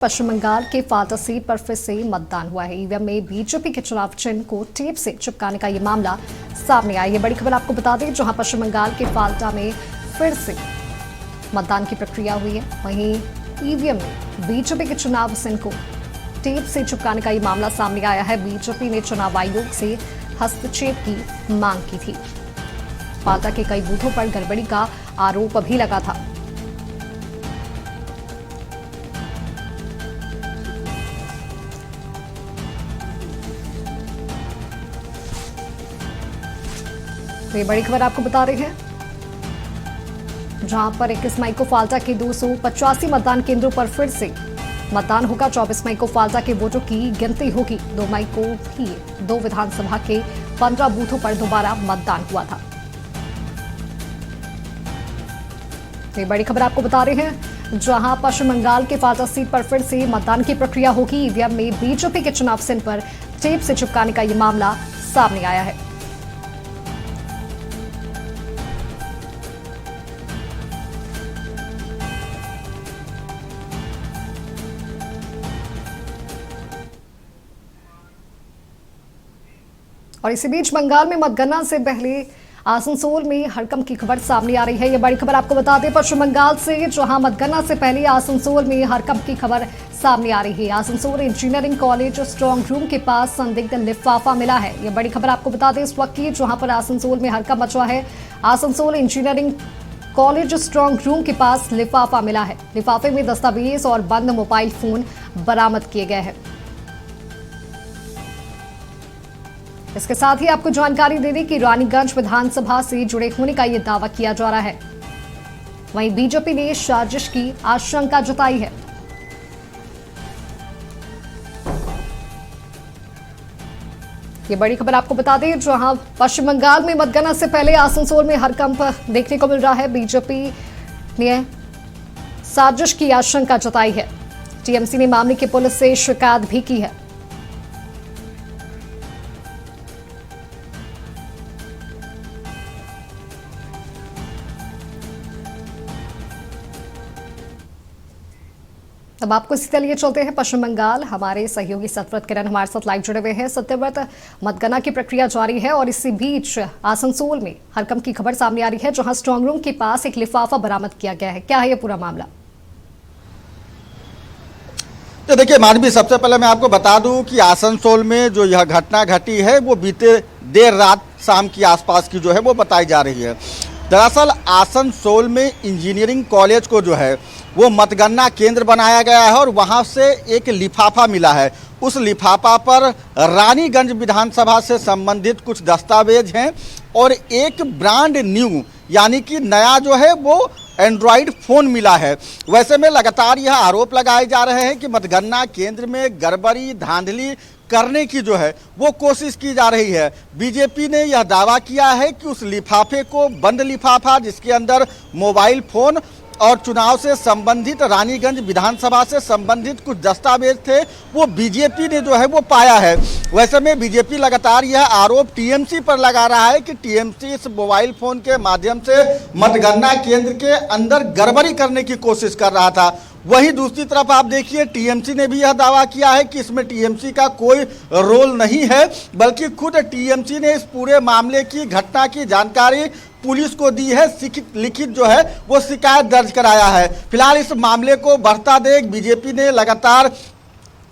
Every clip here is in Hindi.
पश्चिम बंगाल के फाल्टा सीट पर फिर से मतदान हुआ है। ईवीएम में बीजेपी के चुनाव चिन्ह को टेप से चिपकाने का ये मामला सामने आया। ये बड़ी खबर आपको बता दें, जहां पश्चिम बंगाल के फाल्टा में फिर से मतदान की प्रक्रिया हुई है, वहीं ईवीएम में बीजेपी के चुनाव चिन्ह को टेप से चिपकाने का ये मामला सामने आया है। बीजेपी ने चुनाव आयोग से हस्तक्षेप की मांग की थी। फाल्टा के कई बूथों पर गड़बड़ी का आरोप भी लगा था। तो ये बड़ी खबर आपको बता रहे हैं, जहां पर 21 मई को फाल्टा के 285 मतदान केंद्रों पर फिर से मतदान होगा। 24 मई को फाल्टा के वोटों की गिनती होगी। 2 मई को भी 2 विधानसभा के 15 बूथों पर दोबारा मतदान हुआ था। ये बड़ी खबर आपको बता रहे हैं, जहां पश्चिम बंगाल के फाल्टा सीट पर फिर से मतदान की प्रक्रिया होगी। ईवीएम में बीजेपी के चुनाव चिन्ह पर टेप से चिपकाने का यह मामला सामने आया है। और इसी बीच बंगाल में मतगणना से पहले आसनसोल में हड़कंप की खबर सामने आ रही है। यह बड़ी खबर आपको बता दें, पश्चिम बंगाल से, जहां मतगणना से पहले आसनसोल में हड़कंप की खबर सामने आ रही है। Asansol engineering college strong room के पास संदिग्ध लिफाफा मिला है। यह बड़ी खबर आपको बता दें इस वक्त की, जहां पर आसनसोल में हड़कंप मचा है। Asansol engineering college strong room के पास लिफाफा मिला है। लिफाफे में दस्तावेज और बंद मोबाइल फोन बरामद किए गए हैं। इसके साथ ही आपको जानकारी दे दें कि रानीगंज विधानसभा से जुड़े होने का यह दावा किया जा रहा है। वहीं बीजेपी ने साजिश की आशंका जताई है। ये बड़ी खबर आपको बता दें, जहां पश्चिम बंगाल में मतगणना से पहले आसनसोल में हड़कंप देखने को मिल रहा है। बीजेपी ने साजिश की आशंका जताई है। टीएमसी ने मामले की पुलिस से शिकायत भी की है। अब आपको इसी तरह चलते हैं पश्चिम बंगाल। हमारे सहयोगी सत्यव्रत किरण हमारे साथ लाइव जुड़े हुए हैं। सत्यव्रत, मतगणना की प्रक्रिया जारी है और इसी बीच आसनसोल में हड़कंप की खबर सामने आ रही है, जहां स्ट्रांग रूम के पास एक लिफाफा बरामद किया गया है। क्या है ये पूरा मामला? तो देखिए मानवी, सबसे पहले मैं आपको बता दूं कि आसनसोल में जो यह घटना घटी है वो बीते देर रात शाम की आसपास की जो है वो बताई जा रही है। दरअसल आसनसोल में इंजीनियरिंग कॉलेज को जो है वो मतगणना केंद्र बनाया गया है और वहां से एक लिफाफा मिला है। उस लिफाफा पर रानीगंज विधानसभा से संबंधित कुछ दस्तावेज हैं और एक ब्रांड न्यू यानी कि नया जो है वो एंड्रॉयड फ़ोन मिला है। वैसे में लगातार यह आरोप लगाए जा रहे हैं कि मतगणना केंद्र में गड़बड़ी धांधली करने की जो है वो कोशिश की जा रही है। बीजेपी ने यह दावा किया है कि उस लिफाफे को, बंद लिफाफा जिसके अंदर मोबाइल फ़ोन और चुनाव से संबंधित रानीगंज विधानसभा से संबंधित कुछ दस्तावेज थे, वो बीजेपी ने जो है वो पाया है। वैसे में बीजेपी लगातार यह आरोप टीएमसी पर लगा रहा है कि टीएमसी इस मोबाइल फोन के माध्यम से मतगणना केंद्र के अंदर गड़बड़ी करने की कोशिश कर रहा था। वहीं दूसरी तरफ आप देखिए, टीएमसी ने भी यह दावा किया है कि इसमें टीएमसी का कोई रोल नहीं है, बल्कि खुद टीएमसी ने इस पूरे मामले की, घटना की जानकारी पुलिस को दी है। लिखित जो है वो शिकायत दर्ज कराया है। फिलहाल इस मामले को बढ़ता देख बीजेपी ने लगातार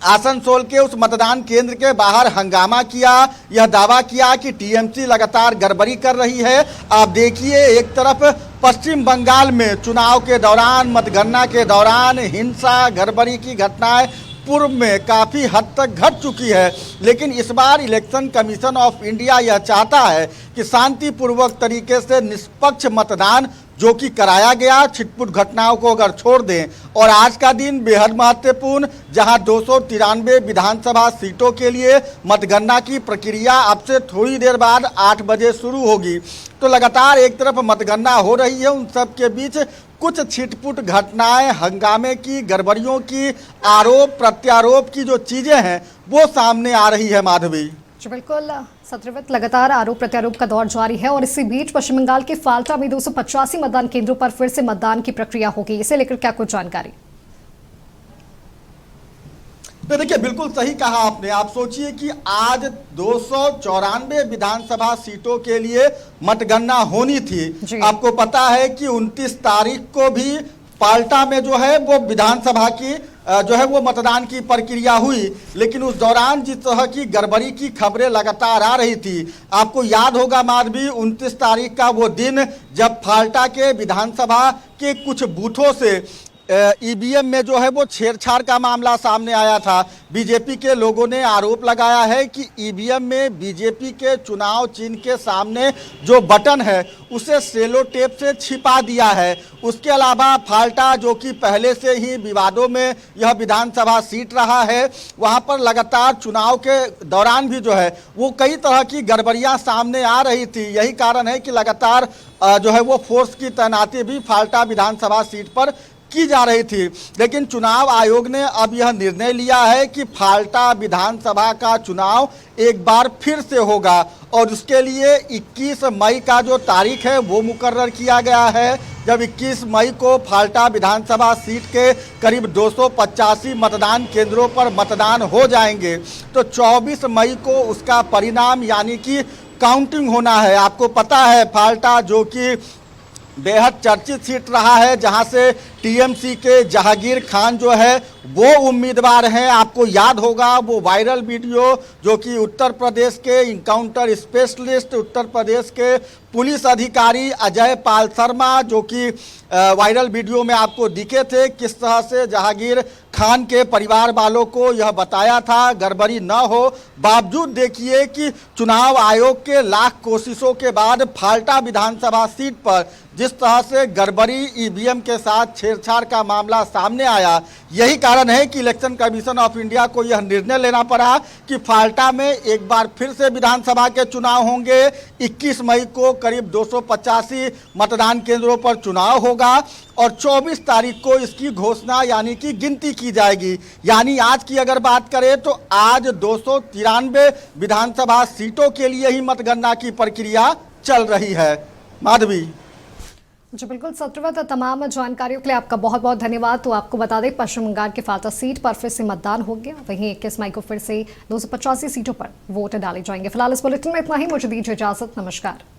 आसनसोल के उस मतदान केंद्र के बाहर हंगामा किया, यह दावा किया कि टीएमसी लगातार गड़बड़ी कर रही है। आप देखिए, एक तरफ पश्चिम बंगाल में चुनाव के दौरान, मतगणना के दौरान हिंसा, गड़बड़ी की घटनाएं पूर्व में काफ़ी हद तक घट चुकी है, लेकिन इस बार इलेक्शन कमीशन ऑफ इंडिया यह चाहता है कि शांतिपूर्वक तरीके से निष्पक्ष मतदान जो कि कराया गया, छिटपुट घटनाओं को अगर छोड़ दें। और आज का दिन बेहद महत्वपूर्ण, जहां 293 विधानसभा सीटों के लिए मतगणना की प्रक्रिया अब से थोड़ी देर बाद 8 बजे शुरू होगी। तो लगातार एक तरफ मतगणना हो रही है, उन सब के बीच कुछ छिटपुट घटनाएं, हंगामे की, गड़बड़ियों की, आरोप प्रत्यारोप की जो चीज़ें हैं वो सामने आ रही है। माधवी जी बिल्कुल सत्रवत, लगातार आरोप प्रत्यारोप का दौर जारी है और इसी बीच पश्चिम बंगाल के फाल्टा में 285 मतदान केंद्रों पर फिर से मतदान की प्रक्रिया होगी। इसे लेकर क्या कुछ जानकारी? तो देखिए बिल्कुल सही कहा आपने। आप सोचिए कि आज 294 विधानसभा सीटों के लिए मतगणना होनी थी। जी। आपको पता है कि 29 तारीख को भी पाल्टा में जो है वो विधानसभा की जो है वो मतदान की प्रक्रिया हुई, लेकिन उस दौरान जिस तरह की गड़बड़ी की खबरें लगातार आ रही थी। आपको याद होगा माधवी, 29 तारीख का वो दिन जब फाल्टा के विधानसभा के कुछ बूथों से ईवीएम में जो है वो छेड़छाड़ का मामला सामने आया था। बीजेपी के लोगों ने आरोप लगाया है कि ईवीएम में बीजेपी के चुनाव चिन्ह के सामने जो बटन है उसे सेलो टेप से छिपा दिया है। उसके अलावा फाल्टा, जो कि पहले से ही विवादों में यह विधानसभा सीट रहा है, वहां पर लगातार चुनाव के दौरान भी जो है वो कई तरह की गड़बड़ियां सामने आ रही थी। यही कारण है कि लगातार जो है वो फोर्स की तैनाती भी फाल्टा विधानसभा सीट पर की जा रही थी। लेकिन चुनाव आयोग ने अब यह निर्णय लिया है कि फाल्टा विधानसभा का चुनाव एक बार फिर से होगा और उसके लिए 21 मई का जो तारीख है वो मुकर्रर किया गया है। जब 21 मई को फाल्टा विधानसभा सीट के करीब 285 मतदान केंद्रों पर मतदान हो जाएंगे तो 24 मई को उसका परिणाम यानी कि काउंटिंग होना है। आपको पता है फाल्टा जो कि बेहद चर्चित सीट रहा है, जहां से टीएमसी के जहांगीर खान जो है वो उम्मीदवार हैं। आपको याद होगा वो वायरल वीडियो जो कि उत्तर प्रदेश के इनकाउंटर स्पेशलिस्ट, उत्तर प्रदेश के पुलिस अधिकारी अजय पाल शर्मा जो कि वायरल वीडियो में आपको दिखे थे, किस तरह से जहांगीर खान के परिवार वालों को यह बताया था गड़बड़ी न हो। बावजूद देखिए कि चुनाव आयोग के लाख कोशिशों के बाद फाल्टा विधानसभा सीट पर जिस तरह से गड़बड़ी ईवीएम के साथ छेड़छाड़ का मामला सामने आया, यही कारण है कि इलेक्शन कमीशन ऑफ इंडिया को यह निर्णय लेना पड़ा कि फाल्टा में एक बार फिर से विधानसभा के चुनाव होंगे। 21 मई को करीब 285 मतदान केंद्रों पर चुनाव होगा और 24 तारीख को इसकी घोषणा यानी कि गिनती की जाएगी। यानी आज की अगर बात करें तो आज 293 विधानसभा सीटों के लिए ही मतगणना की प्रक्रिया चल रही है। माधवी जी बिल्कुल सत्रवत, तमाम जानकारियों के लिए आपका बहुत बहुत धन्यवाद। तो आपको बता दें पश्चिम बंगाल के फाल्टा सीट पर फिर से मतदान हो गया, वहीं 21 मई को फिर से 285 सीटों पर वोट डाले जाएंगे। फिलहाल इस बुलेटिन में इतना ही, मुझे दीजिए इजाजत, नमस्कार।